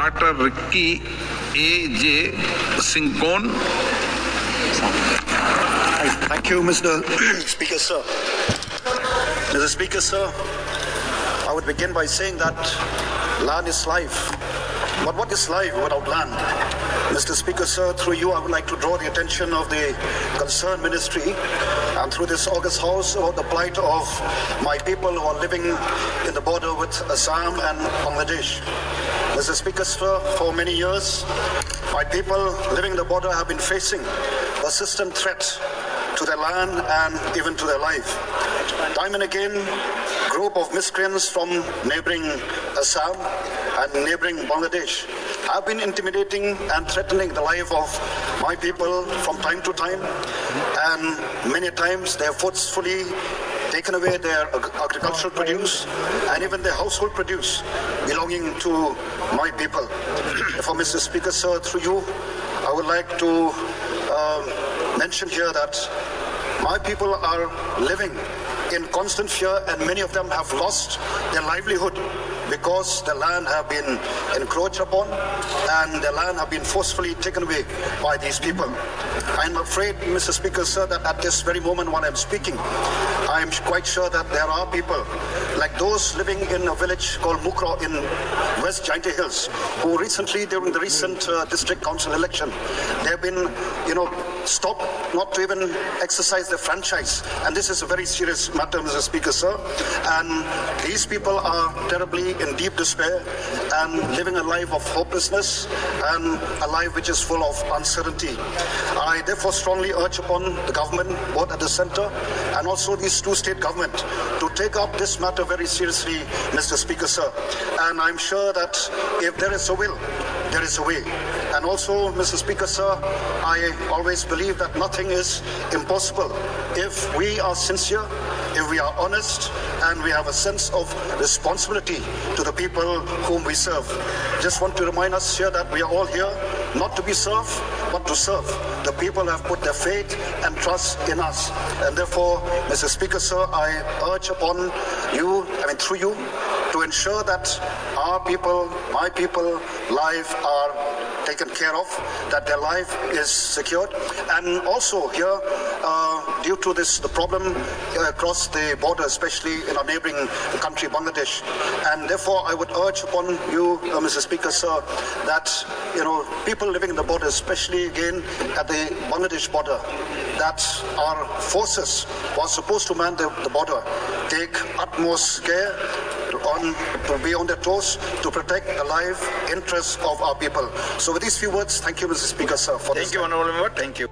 Dr. Ricky A.J. Sincon. Thank you, Mr. Speaker, sir. Mr. Speaker, sir, I would begin by saying that land is life. But what is life without land? Mr. Speaker, sir, through you, I would like to draw the attention of the concerned ministry and through this August House about the plight of my people who are living in the border with Assam and Bangladesh. Mr. Speaker, sir, for many years, my people living in the border have been facing a persistent threat to their land and even to their life. Time and again, group of miscreants from neighboring Assam and neighboring Bangladesh have been intimidating and threatening the life of my people from time to time, and many times they have forcefully taken away their agricultural produce and even their household produce belonging to my people. Therefore, Mr. Speaker, sir, through you, I would like to mention here that my people are living in constant fear, and many of them have lost their livelihood because the land have been encroached upon and the land have been forcefully taken away by these people. I'm afraid, Mr. Speaker, sir, that at this very moment when I'm speaking, I'm quite sure that there are people like those living in a village called Mukra in West Jaintia Hills, who recently, during the recent district council election, they have been, stopped not to even exercise their franchise. And this is a very serious matter, Mr. Speaker, sir. And these people are terribly in deep despair and living a life of hopelessness and a life which is full of uncertainty. I therefore strongly urge upon the government, both at the center and also these two state governments, to take up this matter very seriously, Mr. Speaker, sir. And I'm sure that if there is a will, there is a way. And also, Mr. Speaker, sir, I always believe that nothing is impossible if we are sincere, if we are honest, and we have a sense of responsibility to the people whom we serve. Just want to remind us here that we are all here not to be served, but to serve. The people have put their faith and trust in us. And therefore, Mr. Speaker, sir, I urge upon you, through you, to ensure that our people, my people, life are taken care of, that their life is secured. And also here, due to the problem across the border, especially in our neighboring country, Bangladesh. And therefore, I would urge upon you, Mr. Speaker, sir, that, people living in the border, especially again at the Bangladesh border, that our forces who are supposed to man the border take utmost care to be on their toes to protect the life interests of our people. So with these few words, thank you, Mr. Speaker, sir. Thank you, Honourable Member. Thank you.